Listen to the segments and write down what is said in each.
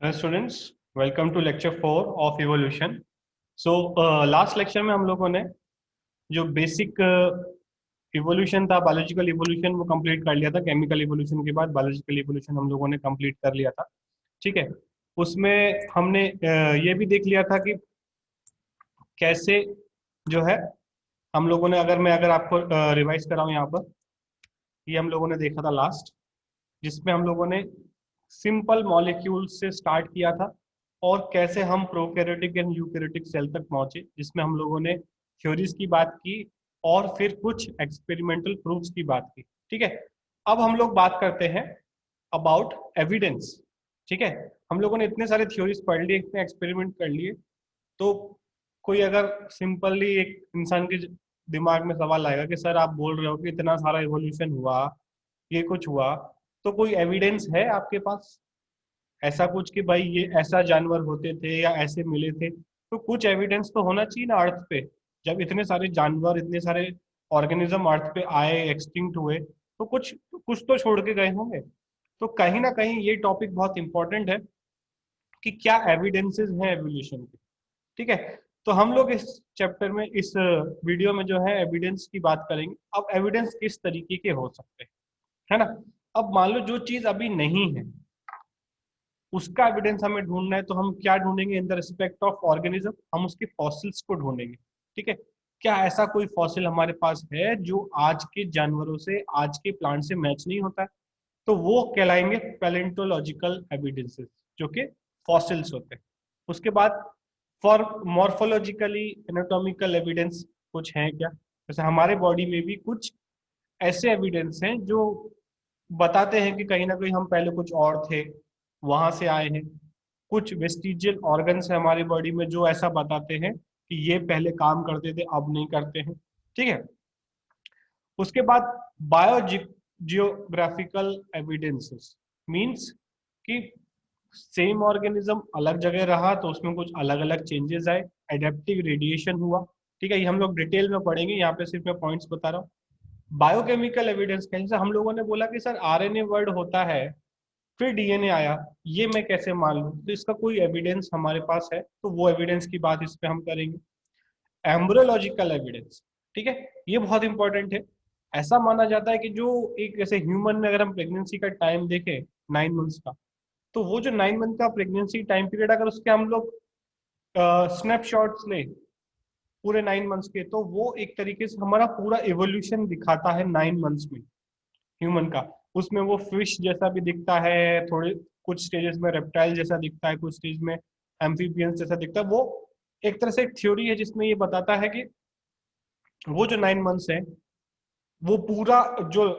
Hello students, welcome to lecture 4 of evolution. So last lecture में हम लोगों ने जो बेसिक इवोल्यूशन था, बायोलॉजिकल इवोल्यूशन, वो कंप्लीट कर लिया था। केमिकल इवोल्यूशन के बाद बायोलॉजिकल इवोल्यूशन हम लोगों ने कंप्लीट कर लिया था। ठीक है। उसमें हमने ये भी देख लिया था कि कैसे जो है हम लोगों ने, अगर आपको रिवाइज कराऊं यहाँ पर, ये हम लोगों ने देखा था लास्ट, जिसमें हम लोगों ने सिंपल मॉलिक्यूल से स्टार्ट किया था और कैसे हम प्रोकैरियोटिक एंड यूकैरियोटिक सेल तक पहुंचे, जिसमें हम लोगों ने थ्योरीज की बात की और फिर कुछ एक्सपेरिमेंटल प्रूफ्स की बात की। ठीक है। अब हम लोग बात करते हैं अबाउट एविडेंस। ठीक है। हम लोगों ने इतने सारे थ्योरीज पढ़ लिए, इतने एक्सपेरिमेंट कर लिए, तो कोई अगर सिंपली एक इंसान के दिमाग में सवाल आएगा कि सर आप बोल रहे हो कि इतना सारा इवोल्यूशन हुआ, ये कुछ हुआ, तो कोई एविडेंस है आपके पास ऐसा कुछ कि भाई ये ऐसा जानवर होते थे या ऐसे मिले थे? तो कुछ एविडेंस तो होना चाहिए ना अर्थ पे। जब इतने सारे जानवर, इतने सारे ऑर्गेनिज्म अर्थ पे आए, एक्सटिंक्ट हुए, तो कुछ तो छोड़ के गए होंगे। तो कहीं ना कहीं ये टॉपिक बहुत इंपॉर्टेंट है कि क्या एविडेंसेस हैं एवोल्यूशन के। ठीक है। तो हम लोग इस चैप्टर में, इस वीडियो में जो है एविडेंस की बात करेंगे। अब एविडेंस किस तरीके के हो सकते हैं, है ना। अब मान लो जो चीज अभी नहीं है उसका एविडेंस हमें ढूंढना है, तो हम क्या ढूंढेंगे? In the respect of organism हम उसके फॉसिल्स को ढूंढेंगे। ठीक है। क्या ऐसा कोई फॉसिल हमारे पास है जो आज के जानवरों से, आज के प्लांट से मैच नहीं होता है? तो वो कहलाएंगे पैलेंटोलॉजिकल एविडेंसेस, जो कि फॉसिल्स होते हैं। उसके बाद फॉर मॉर्फोलॉजिकली एनाटॉमिकल एविडेंस कुछ है क्या? जैसे हमारे बॉडी में भी कुछ ऐसे एविडेंस हैं जो बताते हैं कि कहीं ना कहीं हम पहले कुछ और थे, वहां से आए हैं। कुछ वेस्टिजियल ऑर्गन्स है हमारी बॉडी में जो ऐसा बताते हैं कि ये पहले काम करते थे, अब नहीं करते हैं। ठीक है। उसके बाद बायो जियोग्राफिकल एविडेंसेस मींस कि सेम ऑर्गेनिज्म अलग जगह रहा तो उसमें कुछ अलग अलग चेंजेस आए, एडेप्टिव रेडिएशन हुआ। ठीक है। ये हम लोग डिटेल में पढ़ेंगे, यहाँ पे सिर्फ मैं पॉइंट्स बता रहा हूँ। बायोकेमिकल एविडेंस, कैसे हम लोगों ने बोला कि सर आरएनए वर्ड होता है, फिर डीएनए आया, ये मैं कैसे मान लूं? तो इसका कोई एविडेंस हमारे पास है, तो वो एविडेंस की बात इस पे हम करेंगे। एम्ब्रियोलॉजिकल एविडेंस, ठीक है, ये बहुत इंपॉर्टेंट है। ऐसा माना जाता है कि जो एक, जैसे ह्यूमन में अगर हम प्रेगनेंसी का टाइम देखें 9 मंथ्स का, तो वो जो 9 मंथ का प्रेगनेंसी टाइम पीरियड, अगर उसके हम लोग स्नैपशॉट्स ले पूरे 9 मंथ्स के, तो वो एक तरीके से हमारा पूरा इवोल्यूशन दिखाता है 9 मंथ्स में ह्यूमन का। उसमें वो फिश जैसा भी दिखता है, थोड़े कुछ स्टेजेस में रेप्टाइल जैसा दिखता है, कुछ स्टेज में एम्फीबियंस जैसा दिखता है। वो एक तरह से एक थ्योरी है जिसमें ये बताता है कि वो जो 9 मंथ्स है, वो पूरा जो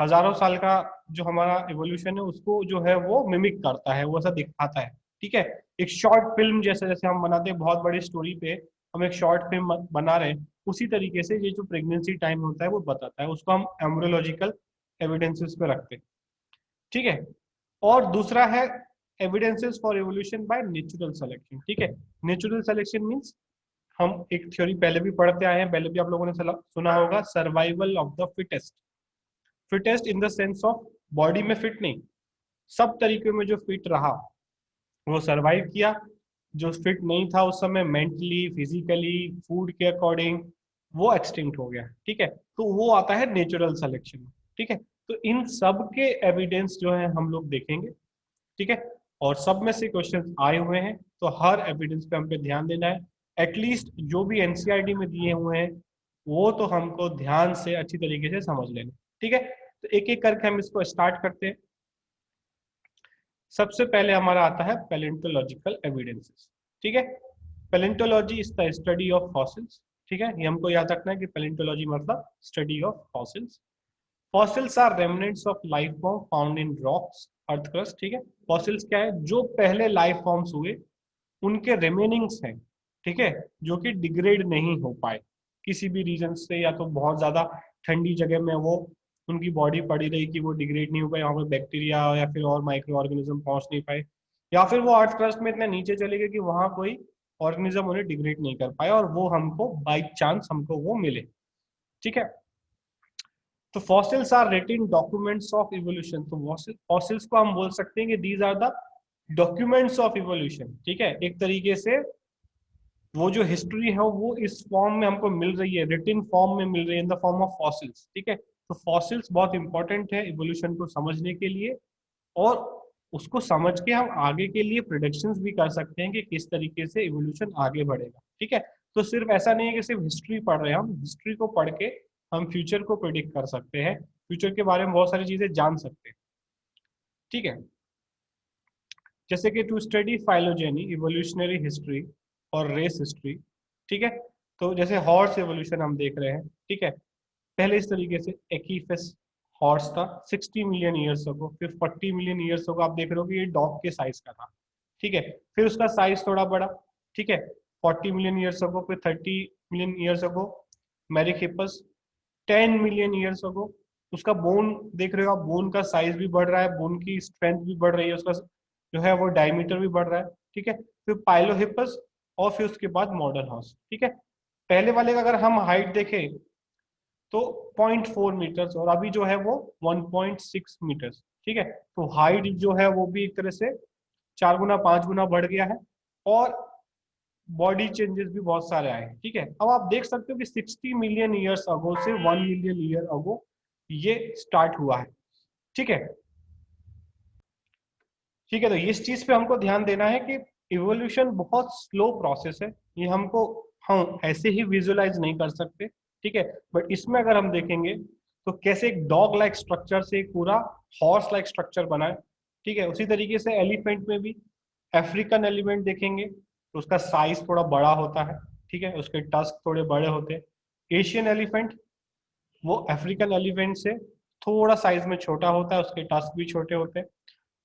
हजारों साल का जो हमारा इवोल्यूशन है उसको जो है वो मिमिक करता है, वो ऐसा दिखाता है। ठीक है। एक शॉर्ट फिल्म जैसे, जैसे हम बनाते हैं बहुत बड़ी स्टोरी पे, हम एक शॉर्ट फिल्म बना रहे हैं, उसी तरीके से ये जो प्रेगनेंसी टाइम होता है वो बताता है, उसको हम एम्ब्रियोलॉजिकल एविडेंसेस पे रखते हैं। ठीक है। और दूसरा है evidences for evolution by natural selection. ठीक है। नेचुरल सिलेक्शन मींस, हम एक थ्योरी पहले भी पढ़ते आए हैं, पहले भी आप लोगों ने सुना होगा, survival of the fittest. Fittest in the sense of body में फिट नहीं, सब तरीके में जो फिट रहा वो सरवाइव किया। जो फिट नहीं था उस समय, मेंटली, फिजिकली, फूड के अकॉर्डिंग, वो एक्सटिंक्ट हो गया। ठीक है। तो वो आता है नेचुरल सिलेक्शन। ठीक है। तो इन सब के एविडेंस जो है हम लोग देखेंगे। ठीक है। और सब में से क्वेश्चन आए हुए हैं, तो हर एविडेंस पे हम पे ध्यान देना है। एटलीस्ट जो भी एनसीईआरटी में दिए हुए हैं वो तो हमको ध्यान से अच्छी तरीके से समझ लेना। ठीक है। तो एक एक करके हम इसको स्टार्ट करते हैं। सबसे पहले हमारा आता है पैलेंटोलॉजिकल एविडेंसेस। ठीक है। Palaeontology is the study of fossils. ठीक है। ये हमको याद रखना है कि पैलेंटोलॉजी मतलब study of fossils. Fossils are remnants of life form found in rocks, earth crust. ठीक है। फॉसिल्स क्या है? जो पहले लाइफ फॉर्म्स हुए उनके रिमेनिंग्स हैं। ठीक है। जो कि डिग्रेड नहीं हो पाए किसी भी रीजन से, या तो बहुत ज्यादा ठंडी जगह में वो उनकी बॉडी पड़ी रही कि वो डिग्रेड नहीं हो पाए, वहां पर बैक्टीरिया या फिर और माइक्रो ऑर्गेनिज्म पहुंच नहीं पाए, या फिर वो अर्थ क्रस्ट में इतना नीचे चले गए कि वहां कोई ऑर्गेनिज्म उन्हें डिग्रेड नहीं कर पाया और वो हमको बाई चांस हमको वो मिले। ठीक है। तो fossils are written documents of evolution. तो फॉसिल्स को हम बोल सकते हैं कि these are the documents of evolution, ठीक है, एक तरीके से वो जो हिस्ट्री है वो इस फॉर्म में हमको मिल रही है, रिटिन फॉर्म में मिल रही है, in the form of fossils, ठीक है। तो फॉसिल्स बहुत इंपॉर्टेंट है इवोल्यूशन को समझने के लिए, और उसको समझ के हम आगे के लिए प्रिडिक्शंस भी कर सकते हैं कि किस तरीके से इवोल्यूशन आगे बढ़ेगा, ठीक है। तो सिर्फ ऐसा नहीं है कि सिर्फ हिस्ट्री पढ़ रहे हैं, हम हिस्ट्री को पढ़ के हम फ्यूचर को प्रिडिक्ट कर सकते हैं, फ्यूचर के बारे में बहुत सारी चीजें जान सकते हैं, ठीक है। जैसे कि to study phylogeny, evolutionary history और रेस हिस्ट्री, ठीक है। तो जैसे हॉर्स एवोल्यूशन हम देख रहे हैं, ठीक है। पहले इस तरीके से एकीफेस हॉर्स था 60 मिलियन ईयर्स अगो, फिर 40 मिलियन ईयर्स अगो आप देख रहे हो कि ये डॉग के साइज का था, ठीक है। फिर उसका साइज थोड़ा बड़ा, ठीक है, 40 मिलियन ईयर्स अगो, फिर 30 million years ago Merychippus, 10 million years ago उसका बोन देख रहे हो आप, बोन का साइज भी बढ़ रहा है, बोन की स्ट्रेंथ भी बढ़ रही है, उसका जो है वो डायमीटर भी बढ़ रहा है, ठीक है। फिर पाइलोहिपस, और फिर उसके बाद मॉडर्न हॉर्स, ठीक है। पहले वाले का अगर हम हाइट देखें तो 0.4 मीटर्स, और अभी जो है वो 1.6 मीटर्स, ठीक है। तो हाइट जो है वो भी एक तरह से 4 गुना 5 गुना बढ़ गया है, और बॉडी चेंजेस भी बहुत सारे आए हैं, ठीक है। अब आप देख सकते हो कि 60 मिलियन ईयर्स अगो से 1 मिलियन ईयर अगो ये स्टार्ट हुआ है, ठीक है। ठीक है, तो इस चीज पे हमको ध्यान देना है कि इवोल्यूशन बहुत स्लो प्रोसेस है, ये हमको हम ऐसे ही विजुअलाइज नहीं कर सकते, ठीक है। बट इसमें अगर हम देखेंगे तो कैसे एक डॉग लाइक स्ट्रक्चर से एक पूरा हॉर्स लाइक स्ट्रक्चर बना है, ठीक है। उसी तरीके से एलिफेंट में भी अफ्रीकन एलिफेंट देखेंगे तो उसका साइज थोड़ा बड़ा होता है, ठीक है, उसके टस्क थोड़े बड़े होते हैं। एशियन एलिफेंट वो अफ्रीकन एलिफेंट से थोड़ा साइज में छोटा होता है, उसके टस्क भी छोटे होते हैं।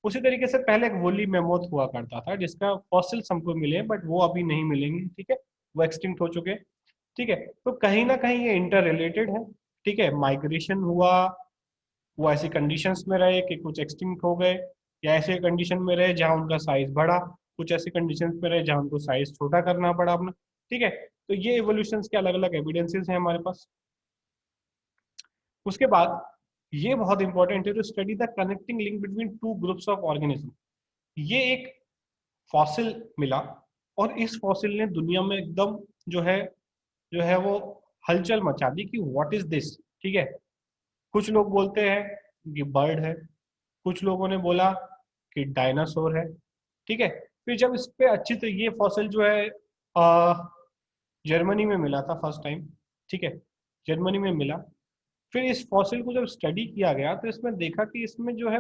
उसी तरीके से पहले एक वोली मेमोथ हुआ करता था जिसका फॉसिल्स हमको मिले, बट वो अभी नहीं मिलेंगे, ठीक है, वो एक्सटिंक्ट हो चुके हैं, ठीक है। तो कहीं ना कहीं ये इंटर रिलेटेड है, ठीक है। माइग्रेशन हुआ, वो ऐसी कंडीशंस में रहे कि कुछ एक्सटिंक्ट हो गए, या ऐसे कंडीशन में रहे जहाँ उनका साइज बढ़ा, कुछ ऐसी कंडीशंस में रहे जहाँ उनको साइज छोटा करना पड़ा अपना, ठीक है। तो ये इवोल्यूशन के अलग अलग एविडेंसेस हैं हमारे पास। उसके बाद ये बहुत इंपॉर्टेंट है to study the connecting link between two groups of organism. ये एक फॉसिल मिला, और इस फॉसिल ने दुनिया में एकदम जो है वो हलचल मचा दी कि व्हाट इज दिस, ठीक है। कुछ लोग बोलते हैं कि बर्ड है, कुछ लोगों ने बोला कि डायनासोर है, ठीक है। फिर जब इस पे अच्छी तो ये फॉसिल जो है जर्मनी में मिला था फर्स्ट टाइम, ठीक है, जर्मनी में मिला। फिर इस फॉसिल को जब स्टडी किया गया तो इसमें देखा कि इसमें जो है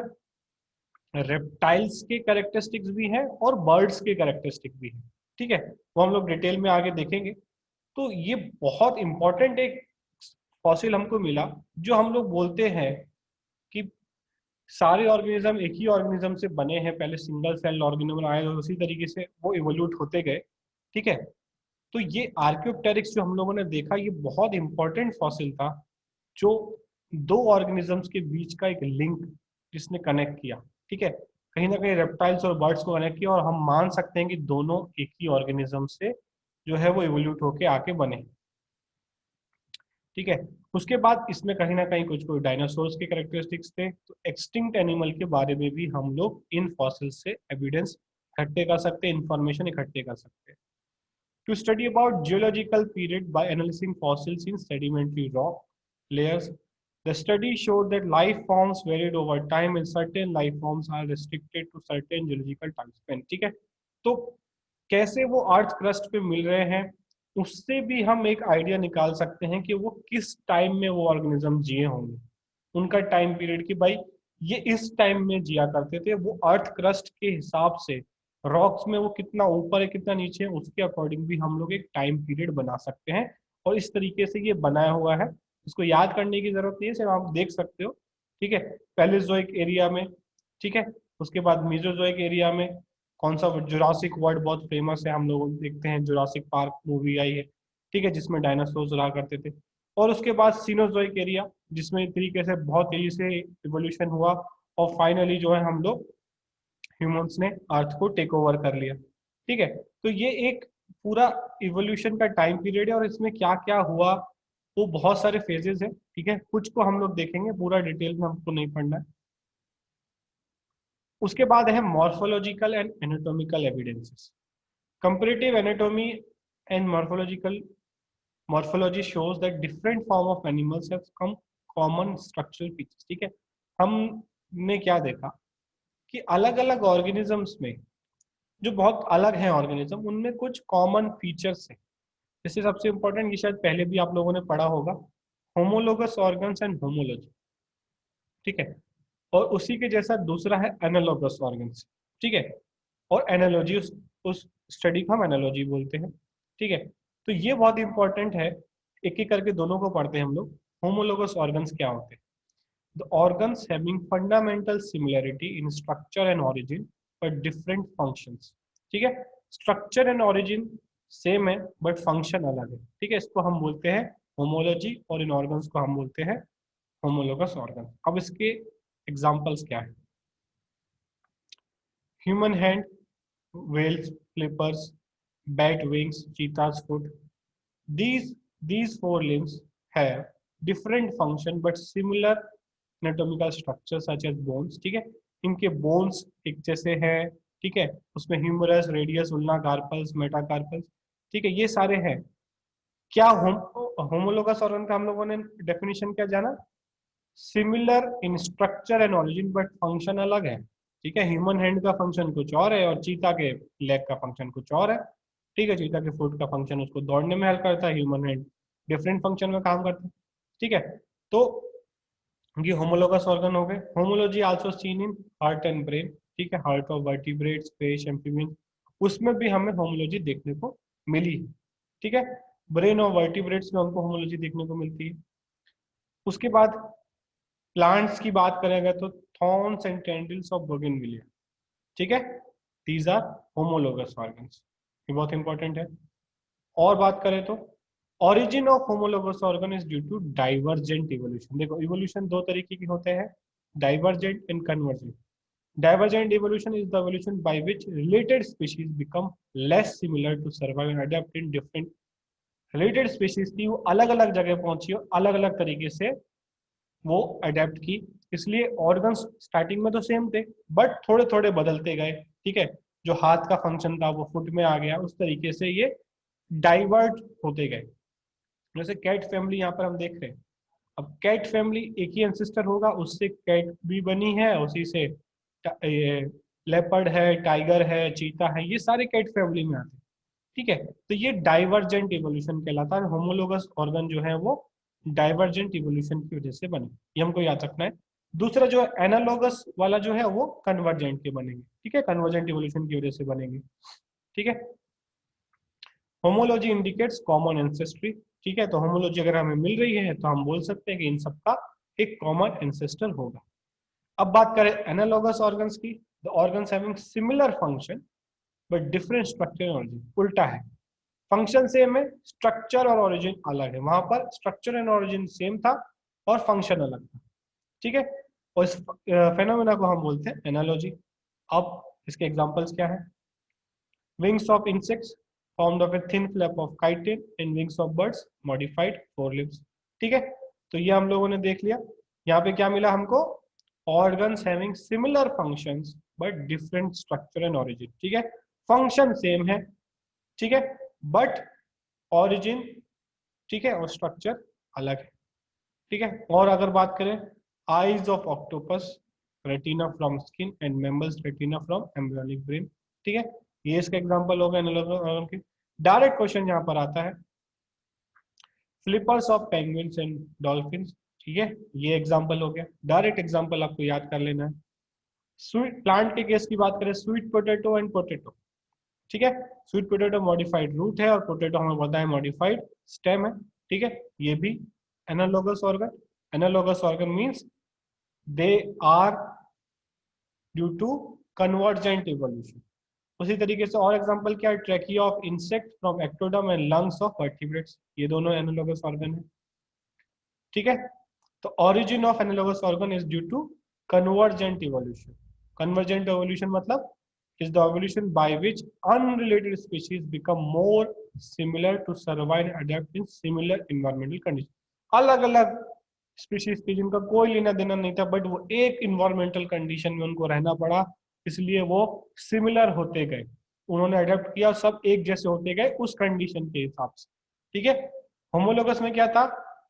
रेप्टाइल्स के कैरेक्टरिस्टिक्स भी हैं और बर्ड्स के कैरेक्टरिस्टिक भी हैं, ठीक है। वो हम लोग डिटेल में आगे देखेंगे। तो ये बहुत इंपॉर्टेंट एक फॉसिल हमको मिला, जो हम लोग बोलते हैं कि सारे ऑर्गेनिज्म एक ही ऑर्गेनिज्म से बने हैं, पहले सिंगल सेल ऑर्गेनिज्म आए और उसी तरीके से वो इवोल्यूट होते गए, ठीक है। तो ये आर्क्योप्टेरिक्स जो हम लोगों ने देखा, ये बहुत इंपॉर्टेंट फॉसिल था, जो दो ऑर्गेनिजम्स के बीच का एक लिंक जिसने कनेक्ट किया, ठीक है। कहीं ना कहीं रेप्टाइल्स और बर्ड्स को कनेक्ट किया, और हम मान सकते हैं कि दोनों एक ही ऑर्गेनिज्म से जो है वो इवोल्यूट होके आके बने, ठीक है। उसके बाद इसमें कहीं ना कहीं कुछ कुछ डायनासोर्स के कैरेक्टरिस्टिक्स थे, तो एक्सटिंक्ट एनिमल के बारे में भी हम लोग इन फॉसिल से एविडेंस इकट्ठे कर सकते हैं, इंफॉर्मेशन इकट्ठे कर सकते हैं। To study about geological period by analyzing fossils in sedimentary rock layers, the study showed that life forms varied over time and certain life forms are restricted to certain geological time span, ठीक है। तो कैसे वो earth crust पे मिल रहे हैं, उससे भी हम एक आइडिया निकाल सकते हैं कि वो किस टाइम में वो ऑर्गेनिज्म जिए होंगे, उनका टाइम पीरियड कि भाई ये इस टाइम में जिया करते थे, वो अर्थ क्रस्ट के हिसाब से रॉक्स में वो कितना ऊपर है कितना नीचे है उसके अकॉर्डिंग भी हम लोग एक टाइम पीरियड बना सकते हैं। और इस तरीके से ये बनाया हुआ है, इसको याद करने की जरूरत नहीं है, सिर्फ आप देख सकते हो, ठीक है। पैलेजोइक एरिया में, ठीक है, उसके बाद मीजोजोइक एरिया में कौन सा जुरासिक वर्ल्ड बहुत फेमस है, हम लोग देखते हैं जुरासिक पार्क मूवी आई है, ठीक है, जिसमें डायनासोर रहा करते थे। और उसके बाद सीनोजोइक एरिया, जिसमें एक तरीके से बहुत तेजी से इवोल्यूशन हुआ, और फाइनली जो है हम लोग ह्यूमंस ने अर्थ को टेक ओवर कर लिया, ठीक है। तो ये एक पूरा इवोल्यूशन का टाइम पीरियड है, और इसमें क्या क्या हुआ वो बहुत सारे फेजेस है, ठीक है। कुछ को हम लोग देखेंगे, पूरा डिटेल में हमको नहीं पढ़ना है। उसके बाद है morphological and anatomical evidences. Comparative anatomy and morphology shows that different form of animals have some common structural features। ठीक है, हमने क्या देखा कि अलग अलग ऑर्गेनिजम्स में जो बहुत अलग है ऑर्गेनिज्म, उनमें कुछ कॉमन फीचर्स है। जैसे सबसे इंपॉर्टेंट, ये शायद पहले भी आप लोगों ने पढ़ा होगा, होमोलोगस ऑर्गन्स एंड होमोलॉजी। ठीक है, और उसी के जैसा दूसरा है एनालॉगस ऑर्गन्स। ठीक है, और एनालॉजी, उस स्टडी को हम एनालॉजी बोलते हैं। ठीक है, तो ये बहुत इंपॉर्टेंट है, एक एक करके दोनों को पढ़ते हैं हम लोग। होमोलोगस ऑर्गन्स क्या होते हैं? The organs having fundamental similarity in structure and origin but different functions. ठीक है, स्ट्रक्चर एंड ऑरिजिन सेम है बट फंक्शन अलग है। ठीक है, इसको हम बोलते हैं होमोलॉजी, और इन ऑर्गन्स को हम बोलते हैं होमोलोगस ऑर्गन। अब इसके एग्जांपल्स क्या है? Human hand, whales, flippers, bat wings, cheetah's foot. These these four limbs have different function but similar anatomical structure such as bones। ठीक है, इनके बोन्स एक जैसे हैं। ठीक है, उसमें humerus, radius, ulna carpals, metacarpals. ठीक है, ये सारे हैं। क्या होमोलोगस ऑर्गन का हम लोगों ने डेफिनेशन क्या जाना? Similar in structure and origin but function अलग है। ठीक है, ह्यूमन हैंड का फंक्शन कुछ और है और चीता के लेग का फंक्शन कुछ और है। ठीक है, चीता के फुट का फंक्शन उसको दौड़ने में हेल्प करता है, ह्यूमन हैंड डिफरेंट फंक्शन में काम करता है। ठीक है, तो ये होमोलोगस ऑर्गन हो गए। Homology also seen in heart and brain. ठीक है, heart of vertebrates, fish, amphibian, उसमें भी हमें होमोलॉजी देखने को मिली। ठीक है, ब्रेन और वर्टिब्रेट्स में हमको होमोलॉजी देखने को मिलती है। उसके बाद प्लांट्स की बात करेंगे तो थॉर्न्स एंड टेंडिल्स ऑफ बोगेनविलिया। ठीक है, दीज आर होमोलोगस ऑर्गन्स, ये बहुत इंपॉर्टेंट है। और बात करें तो origin of homologous organ is due to divergent evolution। देखो, evolution दो तरीके के होते हैं, divergent and convergent। Divergent evolution is the evolution by which related species become less similar to survive and adapt in different। related species थी, वो अलग अलग जगह पहुंची और अलग अलग तरीके से वो अडेप्ट की। इसलिए ऑर्गन्स स्टार्टिंग में तो सेम थे बट थोड़े थोड़े बदलते गए। ठीक है, जो हाथ का फंक्शन था वो फुट में आ गया, उस तरीके से ये डाइवर्ट होते गए। जैसे कैट फैमिली यहाँ पर हम देख रहे हैं। अब कैट फैमिली एक ही एंसेस्टर होगा, उससे कैट भी बनी है, उसी से लेपर्ड है, टाइगर है, चीता है, ये सारे कैट फैमिली में आते हैं। ठीक है, तो ये डाइवर्जेंट इवोल्यूशन कहलाता है। होमोलोगस ऑर्गन जो है वो डाइवर्जेंट इवोल्यूशन की वजह से बने, ये हमको याद रखना है। दूसरा जो एनालॉगस वाला जो है वो कन्वर्जेंट के बनेंगे। ठीक है, कन्वर्जेंट इवोल्यूशन की वजह से बनेंगे। ठीक है, होमोलॉजी इंडिकेट्स कॉमन एंसेस्ट्री। ठीक है, तो होमोलॉजी अगर हमें मिल रही है तो हम बोल सकते हैं कि इन सबका एक कॉमन एंसेस्टर होगा। अब बात करें एनालॉगस ऑर्गन्स की, the organs having similar function but different structure and origin. उल्टा है, फंक्शन सेम है, स्ट्रक्चर और ओरिजिन अलग है। वहां पर स्ट्रक्चर एंड ओरिजिन सेम था और फंक्शन अलग था। ठीक है, और इस फेनोमेना को हम बोलते हैं एनालॉजी। अब इसके एग्जांपल्स क्या है? Wings of insects formed of a thin flap of chitin and wings of birds modified forelimbs। ठीक है, तो ये हम लोगों ने देख लिया। यहाँ पे क्या मिला हमको? organs having similar functions but different structure and origin। ठीक है, फंक्शन सेम है, ठीक है, बट origin, ठीक है, और स्ट्रक्चर अलग है। ठीक है, और अगर बात करें eyes of octopus, retina from skin and mammals retina from embryonic brain. ठीक है, ये इसका एग्जांपल होगा एनालॉगस ऑर्गन के। डायरेक्ट क्वेश्चन यहाँ पर आता है flippers of penguins and dolphins. ठीक है, ये एग्जांपल हो गया, डायरेक्ट एग्जांपल आपको याद कर लेना है। स्वीट प्लांट के केस की बात करें, स्वीट पोटैटो एंड पोटैटो। ठीक है, स्वीट पोटैटो मॉडिफाइड रूट है और पोटैटो हमें पता है मॉडिफाइड स्टेम है। ठीक है, ये भी analogous organ. Analogous organ means they are due to convergent evolution. उसी तरीके से और एग्जांपल क्या है? Trachea of insect from ectoderm and lungs of vertebrates, ये दोनों एनालॉगस ऑर्गन है। ठीक है, तो origin of analogous organ is due to convergent evolution. Convergent evolution मतलब is the evolution by which unrelated species become more similar to survive and adapt in similar environmental conditions। अलग अलग species थी जिनका कोई लेना देना नहीं था, बट वो एक इन्वायरमेंटल कंडीशन में उनको रहना पड़ा इसलिए वो सिमिलर होते गए, उन्होंने अडेप्ट किया, सब एक जैसे होते गए उस कंडीशन के हिसाब से। ठीक है, होमोलोगस में क्या था,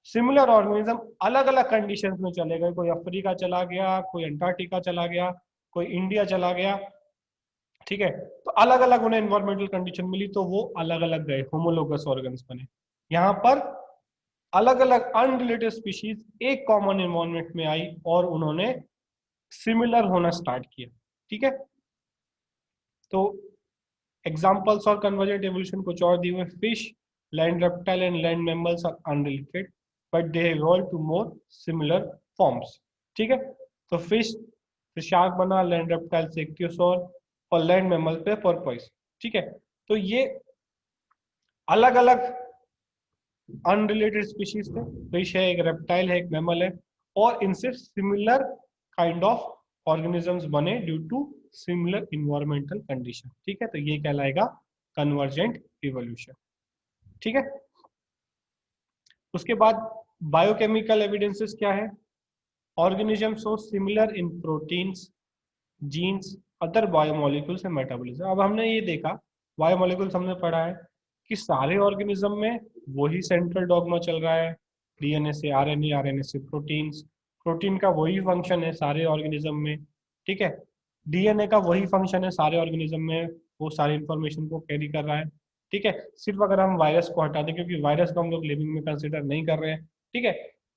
सिमिलर ऑर्गेनिज्म अलग अलग कंडीशंस में चले गए, कोई अफ्रीका चला गया, कोई अंटार्कटिका चला गया, कोई इंडिया चला गया। ठीक है, तो अलग अलग उन्हें एनवायरमेंटल कंडीशन मिली तो वो अलग अलग गए, होमोलोगस ऑर्गन्स बने। यहाँ पर अलग अलग अनरिलेटेड स्पीशीज एक कॉमन एनवायरमेंट में आई और उन्होंने सिमिलर होना स्टार्ट किया। ठीक है, तो एग्जाम्पल्स और कन्वर्जेंट एवोल्यूशन कुछ और दिए हुए, fish, land reptile and land mammals are unrelated but they have evolved to more similar forms. ठीक है, तो फिश से शार्क बना, लैंड रेप्टाइल से इक्तियोसॉर और लैंड मैमल पे पोर्पोइस। ठीक है, तो ये अलग अलग अनरिलेटेड स्पीशीज थे, फिश है, एक रेप्टाइल है, एक मैमल है, और इनसे सिमिलर काइंड ऑफ ऑर्गेनिजम्स बने due to similar environmental condition. ठीक है, तो ये कहलाएगा कन्वर्जेंट इवोल्यूशन। ठीक है, उसके बाद बायोकेमिकल एविडेंसेस क्या है, organism so similar in proteins, genes, other biomolecules and metabolism. अब हमने ये देखा, बायोमोलिक्यूल्स हमने पढ़ा है कि सारे ऑर्गेनिज्म में वही सेंट्रल डॉग्मा चल रहा है, डीएनए से आरएनए, आरएनए से प्रोटीन्स, प्रोटीन का वही फंक्शन है सारे ऑर्गेनिज्म में। ठीक है, डीएनए का वही फंक्शन है सारे ऑर्गेनिज्म में, वो सारी इंफॉर्मेशन को कैरी कर रहा है। ठीक है, सिर्फ अगर हम वायरस को हटा दें, क्योंकि वायरस को हम लोग लिविंग में कंसिडर नहीं कर रहे हैं। ठीक है,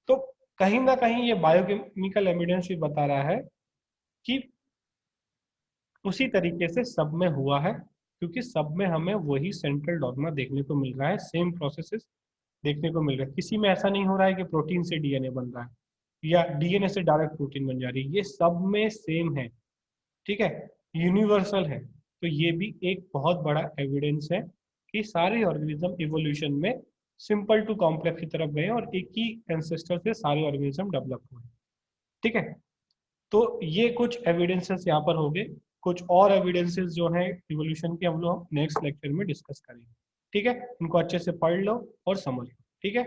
तो कहीं ना कहीं ये बायोकेमिकल एविडेंस भी बता रहा है कि उसी तरीके से सब में हुआ है, क्योंकि सब में हमें वही सेंट्रल डॉग्मा देखने को मिल रहा है, सेम प्रोसेसेस देखने को मिल रहा है। किसी में ऐसा नहीं हो रहा है कि प्रोटीन से डीएनए बन रहा है या डीएनए से डायरेक्ट प्रोटीन बन जा रही है, ये सब में सेम है। ठीक है, यूनिवर्सल है। तो ये भी एक बहुत बड़ा एविडेंस है कि सारे ऑर्गेनिज्म इवोल्यूशन में सिंपल टू कॉम्प्लेक्स की तरफ गए और एक ही एंसेस्टर से सारे ऑर्गेनिज्म डेवलप हुए। ठीक है, तो ये कुछ एविडेंसेस यहाँ पर हो गए, कुछ और एविडेंसेस जो है इवोल्यूशन के हम लोग नेक्स्ट लेक्चर में डिस्कस करेंगे। ठीक है, इनको अच्छे से पढ़ लो और समझ लो। ठीक है।